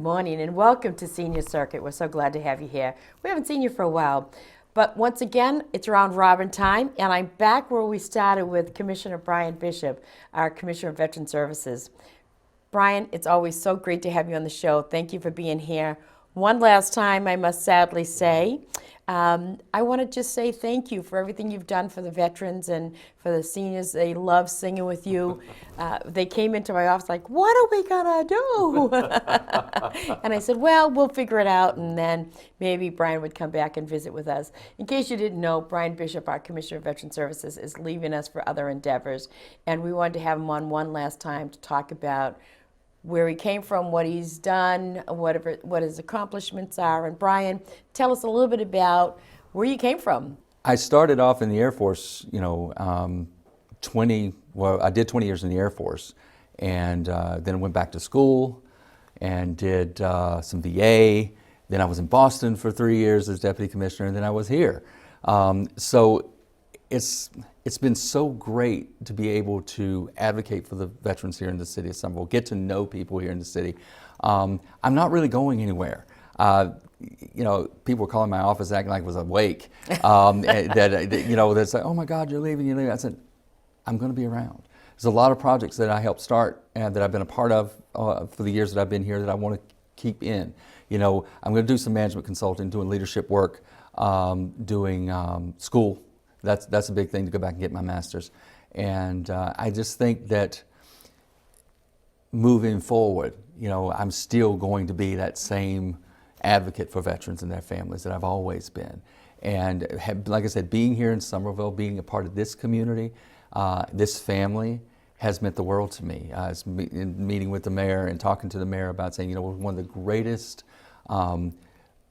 morning and welcome to Senior Circuit. We're so glad to have you here. We haven't seen you for a while, but once again, it's around robin time, and I'm back where we started with Commissioner Bryan Bishop, our Commissioner of Veteran Services. Bryan, it's always so great to have you on the show. Thank you for being here. One last time, I must sadly say, I want to just say thank you for everything you've done for the veterans and for the seniors. They love singing with you. They came into my office like, what are we going to do? And I said, well, we'll figure it out, and then maybe Bryan would come back and visit with us. In case you didn't know, Bryan Bishop, our Commissioner of Veteran Services, is leaving us for other endeavors, and we wanted to have him on one last time to talk about where he came from, what he's done, what his accomplishments are. And Bryan, tell us a little bit about where you came from. I started off in the Air Force, I did 20 years in the Air Force, and then went back to school and did some VA. Then I was in Boston for 3 years as Deputy Commissioner, and then I was here. So it's been so great to be able to advocate for the veterans here in the city of Somerville, get to know people here in the city. I'm not really going anywhere. People were calling my office acting like I was awake. They'd say, oh my God, you're leaving, I said, I'm going to be around. There's a lot of projects that I helped start and that I've been a part of for the years that I've been here that I want to keep in. I'm going to do some management consulting, doing leadership work, doing school. That's a big thing, to go back and get my master's. And I just think that moving forward, I'm still going to be that same advocate for veterans and their families that I've always been. And like I said, being here in Somerville, being a part of this community, this family has meant the world to me. In meeting with the mayor and talking to the mayor about saying, one of the greatest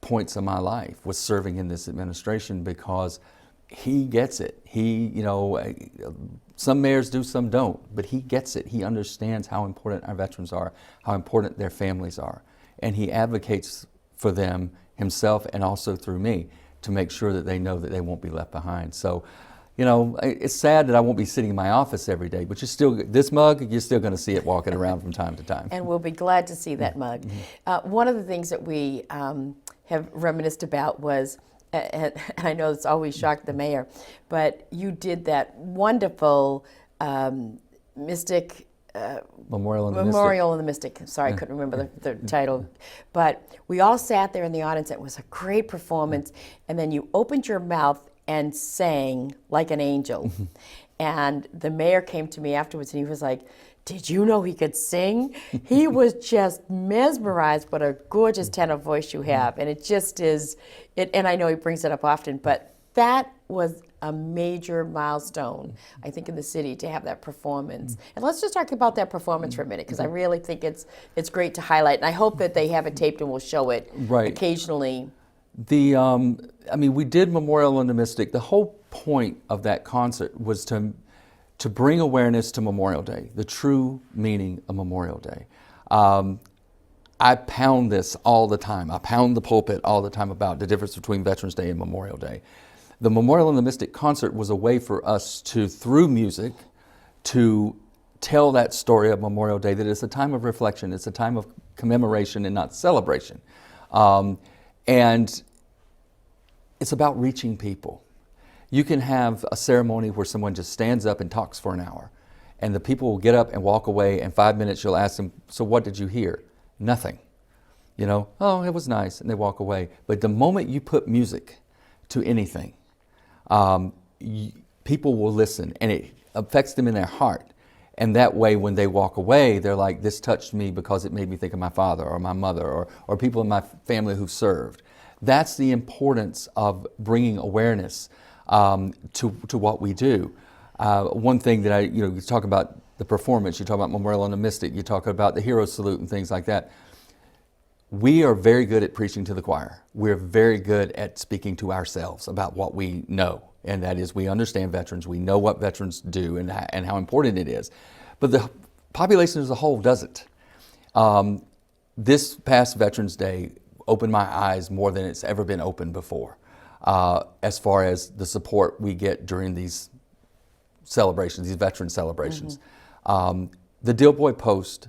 points of my life was serving in this administration, because he gets it. Some mayors do, some don't, but he gets it. He understands how important our veterans are, how important their families are. And he advocates for them himself and also through me to make sure that they know that they won't be left behind. So, it's sad that I won't be sitting in my office every day, but this mug, you're still going to see it walking around from time to time. And we'll be glad to see that mug. One of the things that we have reminisced about was, and I know it's always shocked the mayor, but you did that wonderful Mystic Memorial in the Mystic. Sorry, I couldn't remember the title. But we all sat there in the audience. It was a great performance. And then you opened your mouth and sang like an angel. And the mayor came to me afterwards and he was like, did you know he could sing? He was just mesmerized. What a gorgeous tenor voice you have. And it just is, and I know he brings it up often, but that was a major milestone, I think, in the city to have that performance. And let's just talk about that performance for a minute, because I really think it's great to highlight. And I hope that they have it taped and will show it occasionally. We did Memorial in the Mystic. The whole point of that concert was to bring awareness to Memorial Day, the true meaning of Memorial Day. I pound this all the time. I pound the pulpit all the time about the difference between Veterans Day and Memorial Day. The Memorial in the Mystic concert was a way for us to, through music, to tell that story of Memorial Day, that it's a time of reflection, it's a time of commemoration and not celebration. And it's about reaching people. You can have a ceremony where someone just stands up and talks for an hour, and the people will get up and walk away, and 5 minutes you'll ask them, so what did you hear? Nothing. Oh, it was nice, and they walk away. But the moment you put music to anything, people will listen, and it affects them in their heart. And that way, when they walk away, they're like, this touched me because it made me think of my father or my mother or people in my family who served. That's the importance of bringing awareness to what we do. One thing that you talk about the performance, you talk about Memorial in the Mystic, you talk about the hero salute and things like that. We are very good at preaching to the choir. We're very good at speaking to ourselves about what we know. And that is, we understand veterans, we know what veterans do and how important it is. But the population as a whole doesn't. This past Veterans Day opened my eyes more than it's ever been opened before, as far as the support we get during these celebrations, these veteran celebrations. The Deal Boy Post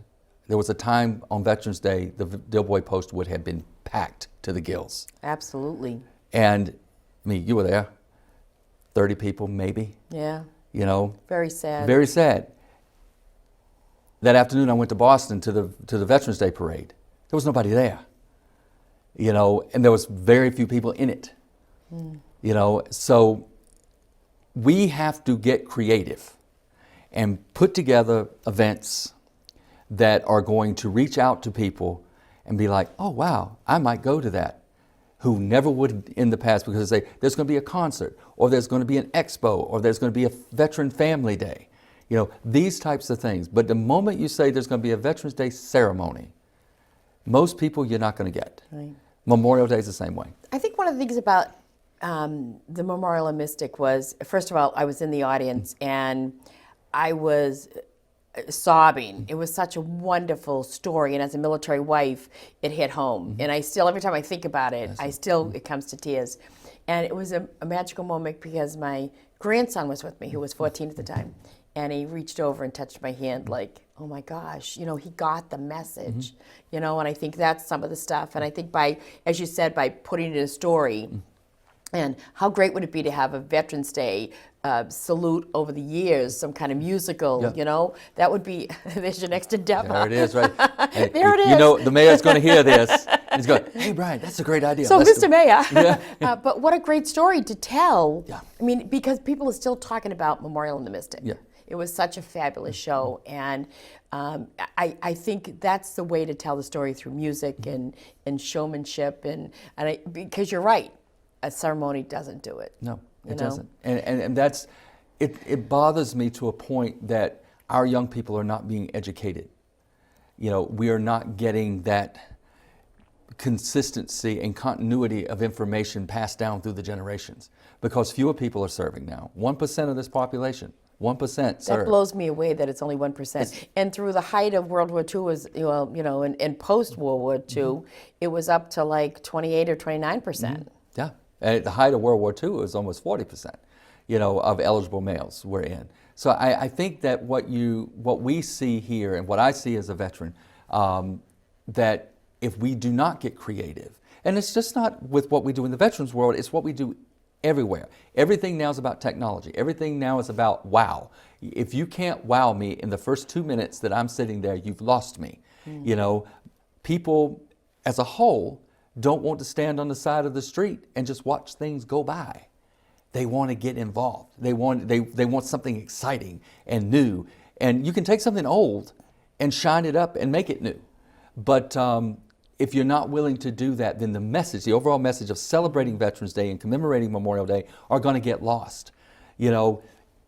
There was a time on Veterans Day, the Dilboy Post would have been packed to the gills. Absolutely. And I mean, you were there, 30 people maybe. Yeah. You know, Very sad. very sad. That afternoon, I went to Boston to the Veterans Day parade. There was nobody there. You know, and there was very few people in it. You know, so we have to get creative and put together events that are going to reach out to people and be like, oh wow, I might go to that, who never would in the past, because they say there's going to be a concert, or there's going to be an expo, or there's going to be a Veteran Family Day. You know, these types of things. But the moment you say there's going to be a Veterans Day ceremony, most people you're not going to get. Right. Memorial Day is the same way. I think one of the things about the Memorial and Mystic was, first of all, I was in the audience and I was sobbing. It was such a wonderful story, and as a military wife, it hit home. And I still, every time I think about it, it comes to tears. And it was a magical moment because my grandson was with me, who was 14 at the time, and he reached over and touched my hand like, oh my gosh, you know, he got the message, you know, and I think that's some of the stuff. And I think by, as you said, by putting it in a story, and how great would it be to have a Veterans Day salute over the years, some kind of musical, you know? That would be, there's your next endeavor. There it is, right? Hey, there it is. You know, the mayor's going to hear this. He's going, hey, Bryan, that's a great idea. So, Let's Mr. Mayor, but what a great story to tell. Yeah. I mean, because people are still talking about Memorial and the Mystic. Yeah. It was such a fabulous show, and I think that's the way to tell the story, through music and showmanship, because you're right, a ceremony doesn't do it. No, it doesn't. And that's, it bothers me to a point that our young people are not being educated. You know, we are not getting that consistency and continuity of information passed down through the generations, because fewer people are serving now. 1% of this population. 1% serve. That blows me away that it's only 1%. And through the height of World War II, was, well, you know, and post World War II, it was up to like 28 or 29%. Yeah, and at the height of World War II, it was almost 40%, you know, of eligible males were in. So I think that what we see here, and what I see as a veteran, that if we do not get creative, and it's just not with what we do in the veterans world, it's what we do everywhere. Everything now is about technology. Everything now is about wow. If you can't wow me in the first 2 minutes that I'm sitting there, you've lost me. You know, people as a whole don't want to stand on the side of the street and just watch things go by. They want to get involved. They want something exciting and new. And you can take something old and shine it up and make it new. But if you're not willing to do that, then the message, the overall message of celebrating Veterans Day and commemorating Memorial Day are going to get lost. You know,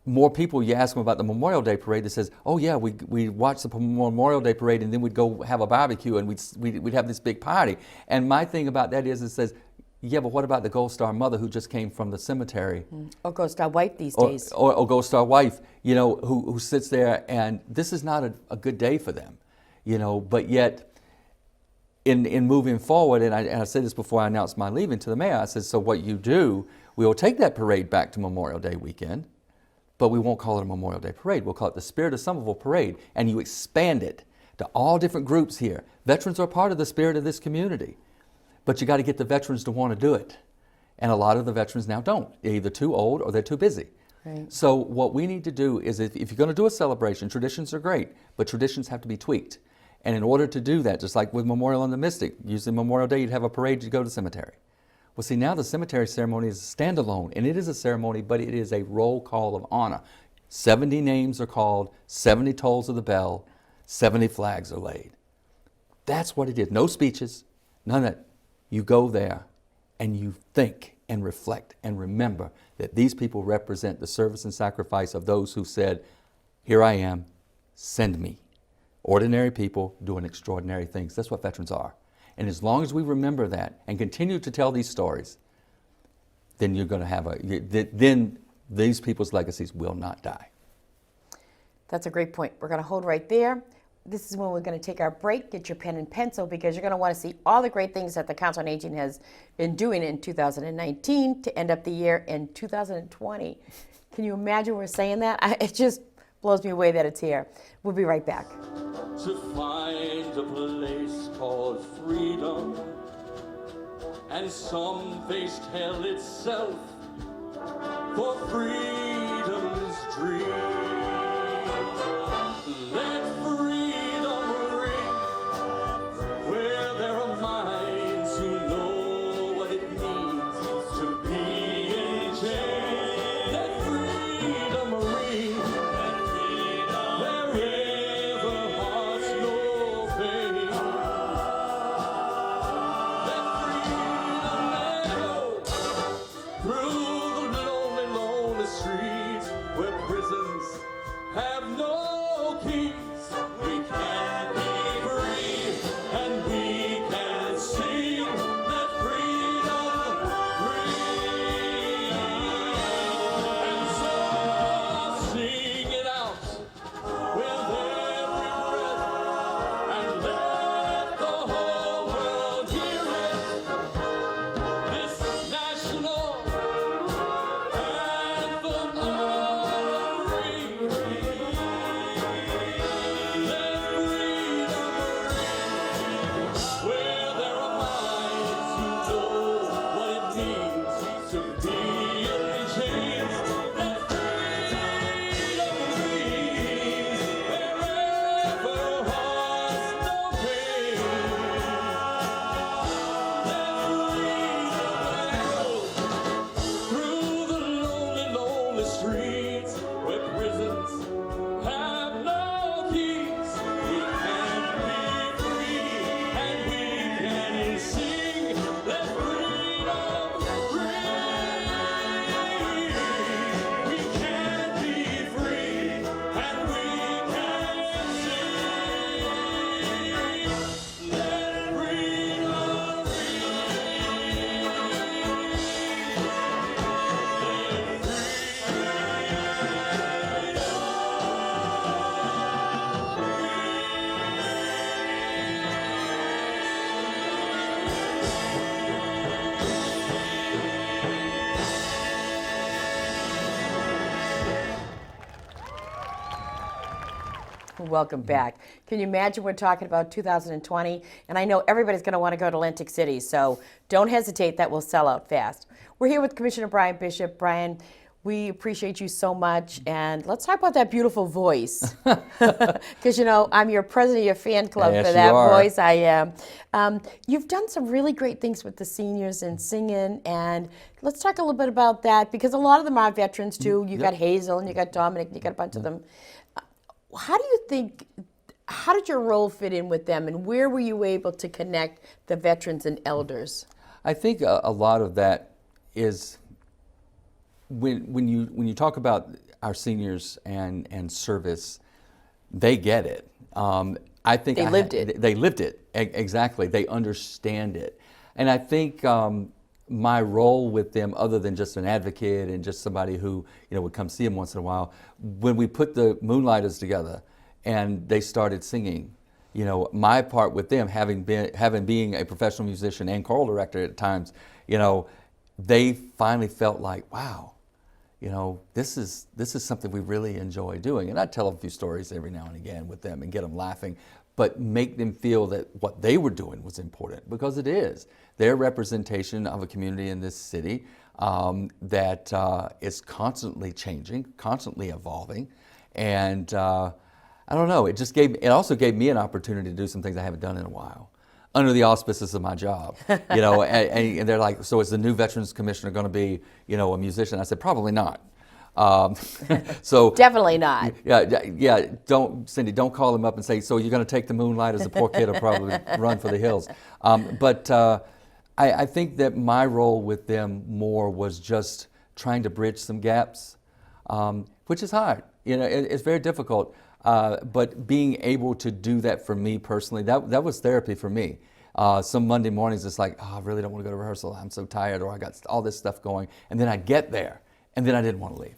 more people, you ask them about the Memorial Day parade, that says, oh yeah, we watch the Memorial Day parade and then we'd go have a barbecue and we'd have this big party. And my thing about that is, it says, yeah, but what about the Gold Star mother who just came from the cemetery? Or Gold Star wife these days. Or Gold Star wife, you know, who sits there, and this is not a good day for them, you know, but yet, in moving forward, and I said this before I announced my leaving to the mayor, I said, so what you do, we will take that parade back to Memorial Day weekend, but we won't call it a Memorial Day parade. We'll call it the Spirit of Somerville Parade, and you expand it to all different groups here. Veterans are part of the spirit of this community, but you got to get the veterans to want to do it. And a lot of the veterans now don't. They're either too old or they're too busy. Right. So what we need to do is, if you're going to do a celebration, traditions are great, but traditions have to be tweaked. And in order to do that, just like with Memorial and the Mystic, usually Memorial Day you'd have a parade, you'd go to the cemetery. Well, see, now the cemetery ceremony is a standalone, and it is a ceremony, but it is a roll call of honor. 70 names are called, 70 tolls of the bell, 70 flags are laid. That's what it is. No speeches, none of that. You go there and you think and reflect and remember that these people represent the service and sacrifice of those who said, here I am, send me. Ordinary people doing extraordinary things. That's what veterans are. And as long as we remember that and continue to tell these stories, then you're going to have then these people's legacies will not die. That's a great point. We're going to hold right there. This is when we're going to take our break. Get your pen and pencil, because you're going to want to see all the great things that the Council on Aging has been doing in 2019 to end up the year in 2020. Can you imagine we're saying that? It just blows me away that it's here. We'll be right back. To find a place called freedom, and some faced hell itself for freedom's dream. Let freedom ring where there are minds who know what it means to be in chains. Let freedom ring wherever hearts know pain. Let freedom echo through the lonely, lonely streets where prisons have no keys. We can be free and we can sing. Let freedom ring. And so I'll sing it out with every breath and let the whole world hear it. This national anthem of ring. Let freedom ring where there are minds who know what it means to be in chains. Let freedom ring wherever hearts know pain. Let freedom echo through the lonely, lonely streets where prisons have no keys. We can be free and we can sing. Let freedom ring. We can be free and we can sing. Let freedom Welcome back. Can you imagine we're talking about 2020? And I know everybody's going to want to go to Atlantic City, so don't hesitate. That will sell out fast. We're here with Commissioner Bryan Bishop. Bryan, we appreciate you so much. And let's talk about that beautiful voice. Because, you know, I'm your president of your fan club Yes, for that you are. voice. I am. You've done some really great things with the seniors and singing. And let's talk a little bit about that, because a lot of them are veterans, too. You got Hazel and you got Dominic and you got a bunch of them. How do you think, how did your role fit in with them, and where were you able to connect the veterans and elders? I think a lot of that is when you talk about our seniors and service, they get it. I think They lived it. They lived it, exactly. They understand it, and I think my role with them, other than just an advocate and just somebody who would come see them once in a while, when we put the Moonlighters together and they started singing, my part with them, having being a professional musician and choral director at times, they finally felt like, wow, this is something we really enjoy doing. And I tell a few stories every now and again with them and get them laughing, but make them feel that what they were doing was important, because it is. Their representation of a community in this city that is constantly changing, constantly evolving, and I don't know. It also gave me an opportunity to do some things I haven't done in a while, under the auspices of my job. And they're like, so is the new Veterans Commissioner going to be, a musician? I said, probably not. So Definitely not. yeah. Cindy, don't call him up and say, so you're going to take the Moonlighters? The poor kid will probably run for the hills. But I think that my role with them more was just trying to bridge some gaps, which is hard. It's very difficult. But being able to do that for me personally, that was therapy for me. Some Monday mornings, it's like, oh, I really don't want to go to rehearsal. I'm so tired, or I got all this stuff going. And then I get there, and then I didn't want to leave.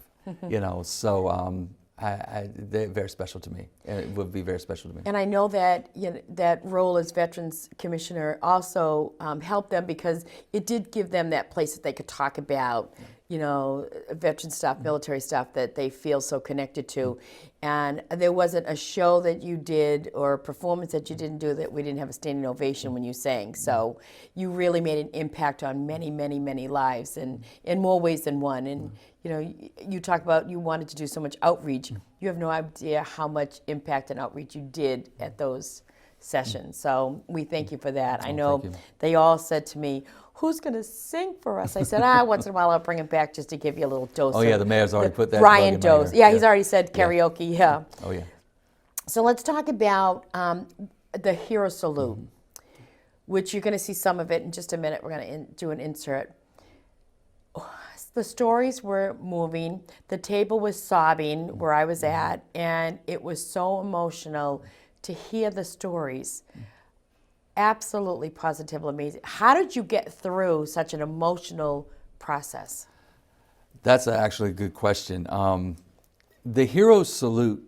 So they're very special to me, and it would be very special to me. And I know that that role as Veterans Commissioner also helped them, because it did give them that place that they could talk about, you know, veteran stuff, military stuff that they feel so connected to. And there wasn't a show that you did or a performance that you didn't do that we didn't have a standing ovation when you sang. So you really made an impact on many, many, many lives, and in more ways than one. And you know, you talk about you wanted to do so much outreach. You have no idea how much impact and outreach you did at those sessions. So we thank you for that. I know thank you. they all said to me, "Who's going to sing for us?" I said, once in a while I'll bring it back just to give you a little dose. Oh yeah, of the mayor's already put that. Bryan plug in my dose. ear. Yeah, he's already said karaoke. Yeah. Oh yeah. So let's talk about the Hero Salute, which you're going to see some of it in just a minute. We're going to do an insert. The stories were moving. The table was sobbing where I was at, and it was so emotional to hear the stories. Absolutely, positively amazing. How did you get through such an emotional process? That's actually a good question. The Hero Salute,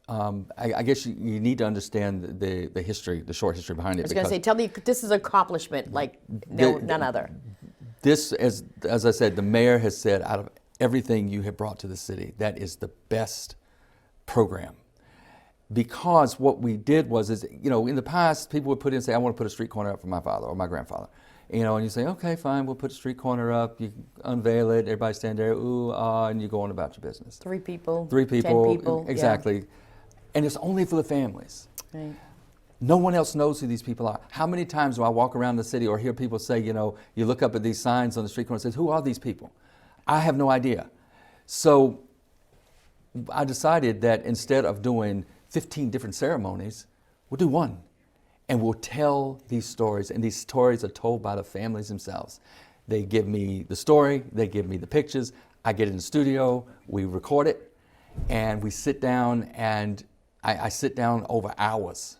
I guess you need to understand the history, the short history behind it. I was going to say, tell me, this is an accomplishment like none other. This, as I said, the mayor has said, out of everything you have brought to the city, that is the best program. Because what we did was, you know, in the past, people would put in and say, I want to put a street corner up for my father or my grandfather. You know, and you say, okay, fine, we'll put a street corner up, you unveil it, everybody stand there, ooh, and you go on about your business. 3 people. 3 people. 10 people. Exactly. Yeah. And it's only for the families. Right. No one else knows who these people are. How many times do I walk around the city or hear people say, you know, you look up at these signs on the street corner and says, who are these people? I have no idea. So I decided that instead of doing 15 different ceremonies, we'll do one. And we'll tell these stories, and these stories are told by the families themselves. They give me the story, they give me the pictures, I get in the studio, we record it, and we sit down, and I sit down over hours,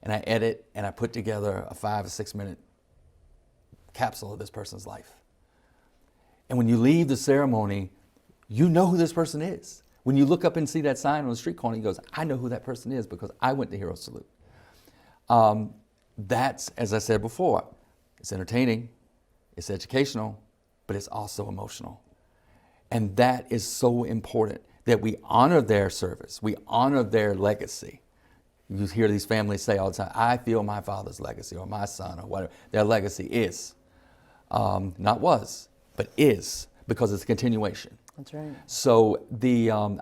and I edit, and I put together a 5 or 6 minute capsule of this person's life. And when you leave the ceremony, you know who this person is. When you look up and see that sign on the street corner, he goes, I know who that person is because I went to Hero Salute. That's, as I said before, it's entertaining, it's educational, but it's also emotional. And that is so important, that we honor their service, we honor their legacy. You hear these families say all the time, I feel my father's legacy or my son or whatever. Their legacy is, not was, but is, because it's a continuation. That's right. So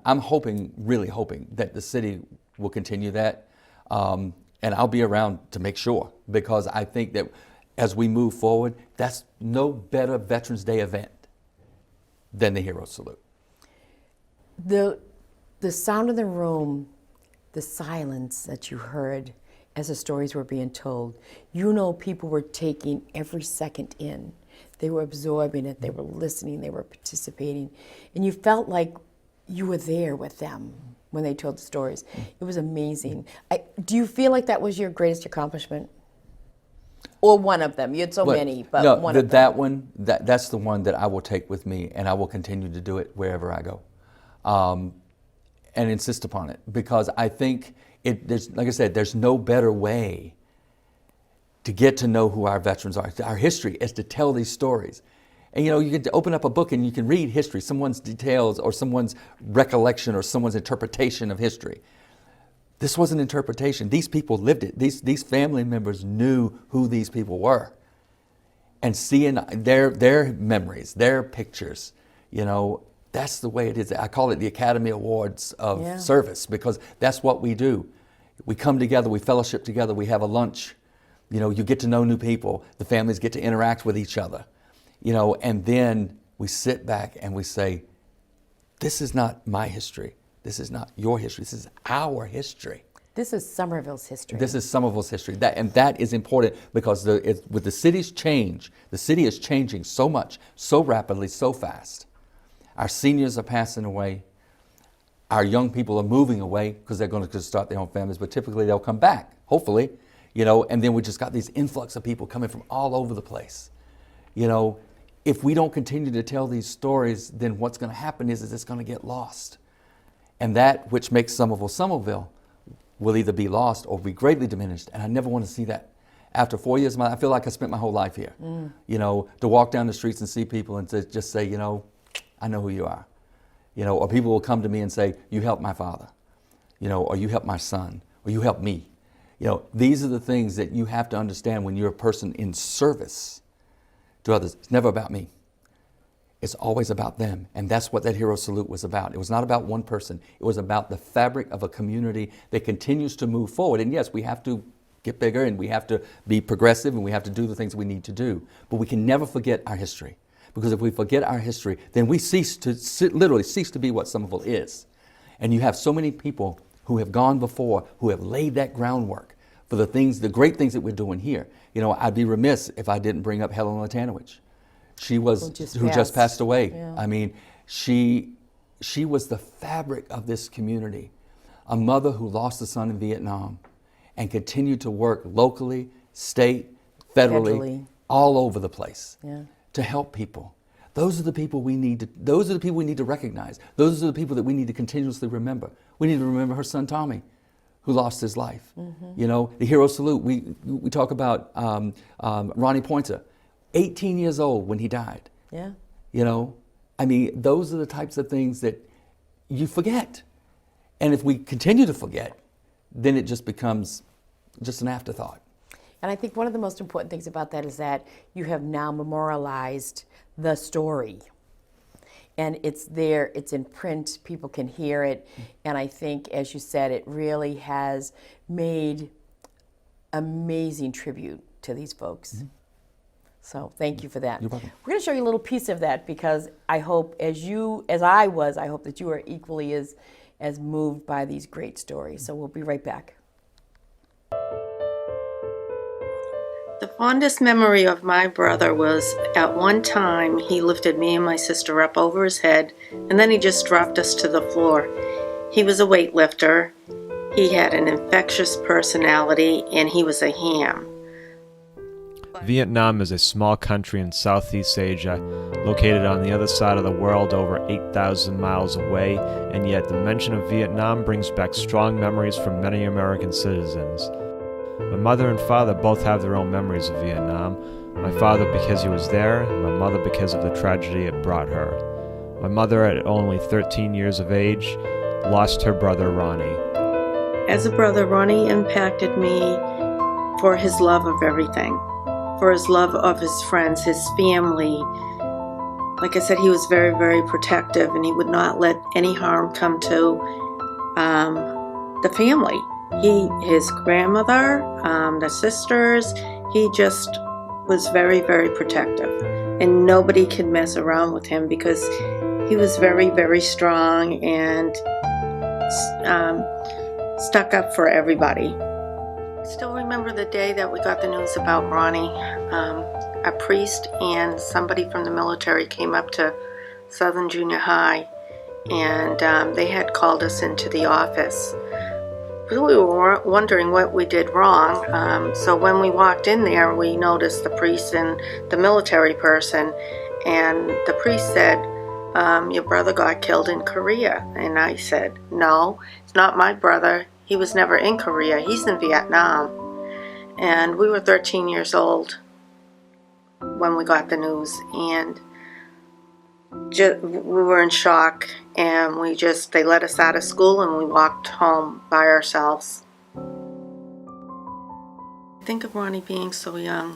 I'm hoping, really hoping, that the city will continue that. And I'll be around to make sure, because I think that as we move forward, that's no better Veterans Day event than the Hero Salute. The sound in the room, the silence that you heard as the stories were being told, you know, people were taking every second in. They were absorbing it, they were listening, they were participating, and you felt like you were there with them when they told the stories. It was amazing. Do you feel like that was your greatest accomplishment? Or one of them? You had so many, but no, one of them. That's the one that I will take with me, and I will continue to do it wherever I go, and insist upon it, because I think there's, like I said, there's no better way to get to know who our veterans are. Our history is to tell these stories. And you know, you can open up a book and you can read history, someone's details or someone's recollection or someone's interpretation of history. This was an interpretation. These people lived it. These family members knew who these people were. And seeing their memories, their pictures, you know, that's the way it is. I call it the Academy Awards of Service, because that's what we do. We come together, we fellowship together, we have a lunch. You know, you get to know new people. The families get to interact with each other. You know, and then we sit back and we say, this is not my history. This is not your history. This is our history. This is Somerville's history. This is Somerville's history. And that is important, because with the city's change, the city is changing so much, so rapidly, so fast. Our seniors are passing away. Our young people are moving away because they're going to start their own families, but typically they'll come back, hopefully. You know, and then we just got these influx of people coming from all over the place. You know, if we don't continue to tell these stories, then what's going to happen is it's going to get lost. And that which makes Somerville will either be lost or be greatly diminished. And I never want to see that. After 4 years, I feel like I spent my whole life here. You know, to walk down the streets and see people and to just say, you know, I know who you are. You know, or people will come to me and say, you helped my father, you know, or you helped my son, or you helped me. You know, these are the things that you have to understand when you're a person in service to others. It's never about me. It's always about them. And that's what that hero salute was about. It was not about one person. It was about the fabric of a community that continues to move forward. And yes, we have to get bigger and we have to be progressive and we have to do the things we need to do. But we can never forget our history. Because if we forget our history, then we literally cease to be what Somerville is. And you have so many people who have gone before, who have laid that groundwork for the great things that we're doing here. You know, I'd be remiss if I didn't bring up Helen Latanowicz. Who just passed away. Yeah. I mean, she was the fabric of this community. A mother who lost a son in Vietnam and continued to work locally, state, federally. All over the place. Yeah. To help people. Those are the people we need to recognize. Those are the people that we need to continuously remember. We need to remember her son Tommy, who lost his life. Mm-hmm. You know, the hero salute. We talk about Ronnie Pointer, 18 years old when he died. Yeah. You know, I mean, those are the types of things that you forget. And if we continue to forget, then it just becomes just an afterthought. And I think one of the most important things about that is that you have now memorialized the story. And it's there, it's in print, people can hear it. And I think, as you said, it really has made amazing tribute to these folks. Mm-hmm. So thank you for that. You're welcome. We're going to show you a little piece of that because I hope, I hope that you are equally as moved by these great stories. So we'll be right back. The fondest memory of my brother was at one time he lifted me and my sister up over his head and then he just dropped us to the floor. He was a weightlifter, he had an infectious personality, and he was a ham. Vietnam is a small country in Southeast Asia, located on the other side of the world over 8,000 miles away, and yet the mention of Vietnam brings back strong memories for many American citizens. My mother and father both have their own memories of Vietnam. My father because he was there, and my mother because of the tragedy it brought her. My mother, at only 13 years of age, lost her brother Ronnie. As a brother, Ronnie impacted me for his love of everything, for his love of his friends, his family. Like I said, he was very, very protective, and he would not let any harm come to the family. His grandmother, the sisters, he just was very, very protective. And nobody could mess around with him because he was very, very strong and stuck up for everybody. I still remember the day that we got the news about Ronnie. A priest and somebody from the military came up to Southern Junior High, and they had called us into the office. We were wondering what we did wrong. So when we walked in there, we noticed the priest and the military person, and the priest said, your brother got killed in Korea. And I said, no, it's not my brother. He was never in Korea. He's in Vietnam. And we were 13 years old when we got the news, and we were in shock, and they let us out of school and we walked home by ourselves. I think of Ronnie being so young.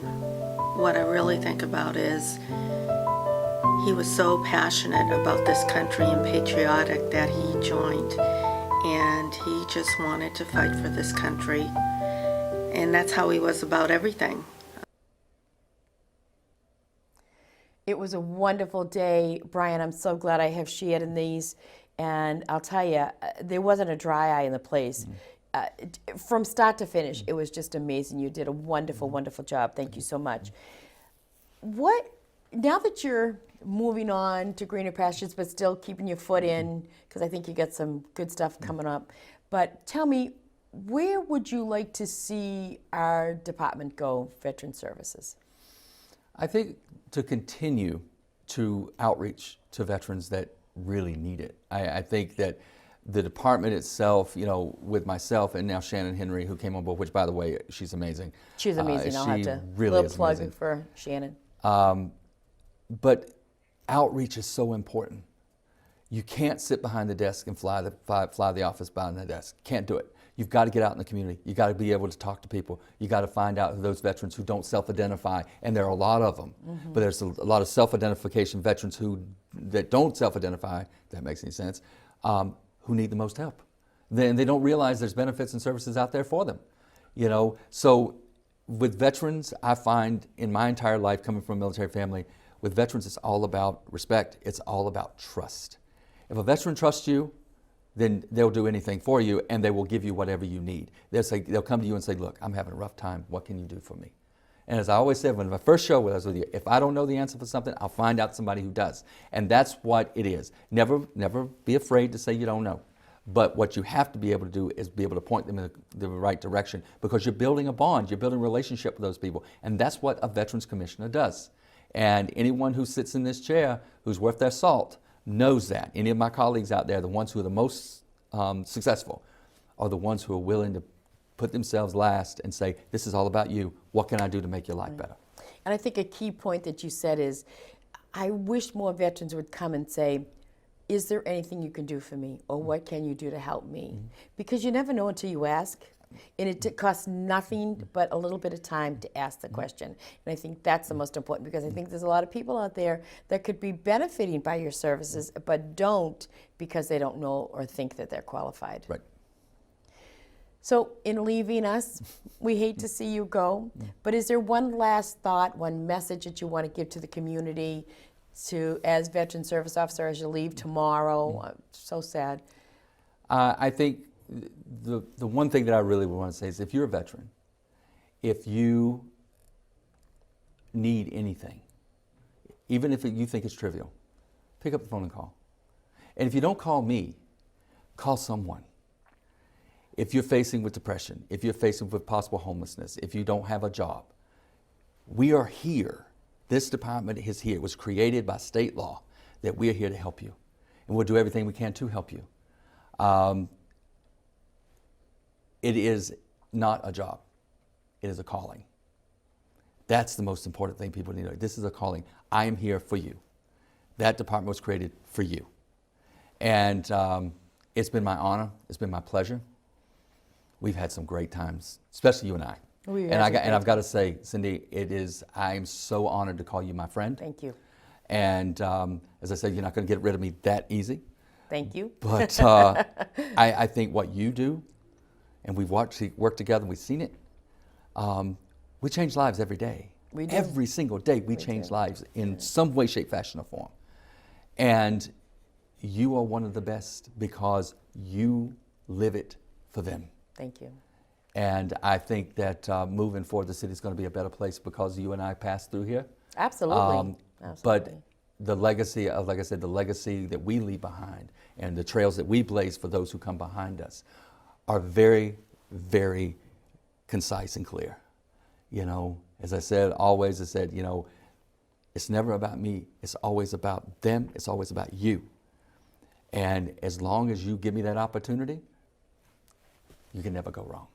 What I really think about is he was so passionate about this country and patriotic that he joined, and he just wanted to fight for this country, and that's how he was about everything. It was a wonderful day, Bryan. I'm so glad I have shared in these. And I'll tell you, there wasn't a dry eye in the place. From start to finish, it was just amazing. You did a wonderful, wonderful job. Thank you so much. Now that you're moving on to greener pastures, but still keeping your foot in, because I think you got some good stuff coming up, but tell me, where would you like to see our department go, Veteran Services? I think to continue to outreach to veterans that really need it. I think that the department itself, you know, with myself and now Shannon Henry, who came on board, which, by the way, she's amazing. She's amazing. I'll have to really little plug amazing. For Shannon. But outreach is so important. You can't sit behind the desk and fly the office behind the desk. Can't do it. You've got to get out in the community. You've got to be able to talk to people. You've got to find out those veterans who don't self-identify, and there are a lot of them. But there's a lot of self-identification veterans that don't self-identify, if that makes any sense, who need the most help. They don't realize there's benefits and services out there for them. You know, so with veterans, I find in my entire life coming from a military family, with veterans it's all about respect. It's all about trust. If a veteran trusts you, then they'll do anything for you, and they will give you whatever you need. They'll come to you and say, look, I'm having a rough time. What can you do for me? And as I always said, when my first show was with you, if I don't know the answer for something, I'll find out somebody who does. And that's what it is. Never be afraid to say you don't know. But what you have to be able to do is be able to point them in the right direction, because you're building a bond, you're building a relationship with those people. And that's what a Veterans Commissioner does. And anyone who sits in this chair who's worth their salt knows that. Any of my colleagues out there, the ones who are the most successful, are the ones who are willing to put themselves last and say, this is all about you. What can I do to make your life better? And I think a key point that you said is, I wish more veterans would come and say, is there anything you can do for me? Or what can you do to help me? Because you never know until you ask. And it costs nothing but a little bit of time to ask the question. And I think that's the most important, because I think there's a lot of people out there that could be benefiting by your services, but don't, because they don't know or think that they're qualified. Right. So in leaving us, we hate to see you go, but is there one last thought, one message that you want to give to the community as Veteran Service Officer as you leave tomorrow? So sad. I think the one thing that I really want to say is, if you're a veteran, if you need anything, even if you think it's trivial, pick up the phone and call. And if you don't call me, call someone. If you're facing with depression, if you're facing with possible homelessness, if you don't have a job, we are here. This department is here. It was created by state law that we are here to help you. And we'll do everything we can to help you. It is not a job. It is a calling. That's the most important thing people need to know. This is a calling. I am here for you. That department was created for you. And it's been my honor. It's been my pleasure. We've had some great times, especially you and I. I've got to say, Cindy, I am so honored to call you my friend. Thank you. And as I said, you're not going to get rid of me that easy. Thank you. But I think what you do, and we've worked together, and we've seen it, we change lives every day. We do. Every single day we change lives in some way, shape, fashion, or form. And you are one of the best because you live it for them. Thank you. And I think that moving forward, the city's going to be a better place because you and I passed through here. Absolutely. Absolutely. But the legacy of, like I said, the legacy that we leave behind and the trails that we blaze for those who come behind us are very, very concise and clear. You know, as I said, always I said, you know, it's never about me. It's always about them. It's always about you. And as long as you give me that opportunity, you can never go wrong.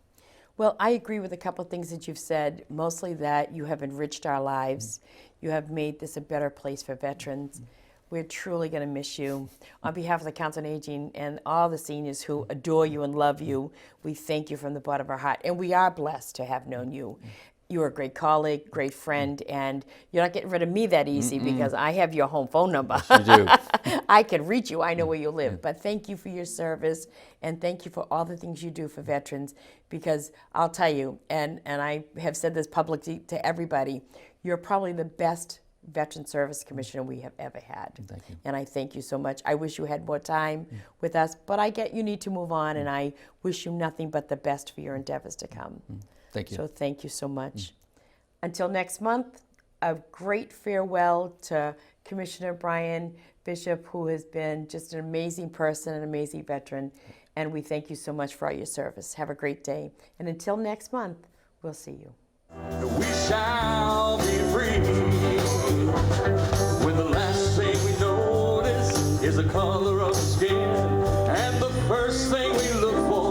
Well, I agree with a couple of things that you've said, mostly that you have enriched our lives. You have made this a better place for veterans. We're truly going to miss you. On behalf of the Council on Aging and all the seniors who adore you and love you, we thank you from the bottom of our heart. And we are blessed to have known you. You're a great colleague, great friend, and you're not getting rid of me that easy because I have your home phone number. Yes, you do. I can reach you. I know where you live. But thank you for your service, and thank you for all the things you do for veterans, because I'll tell you, and I have said this publicly to everybody, you're probably the best Veteran Service Commissioner we have ever had. Thank you. And I thank you so much. I wish you had more time with us, but I get you need to move on, and I wish you nothing but the best for your endeavors to come. Thank you. So thank you so much. Until next month, a great farewell to Commissioner Bryan Bishop, who has been just an amazing person, an amazing veteran, and we thank you so much for all your service. Have a great day. And until next month, we'll see you. We shall be free when the last thing we notice is the color of skin, and the first thing we look for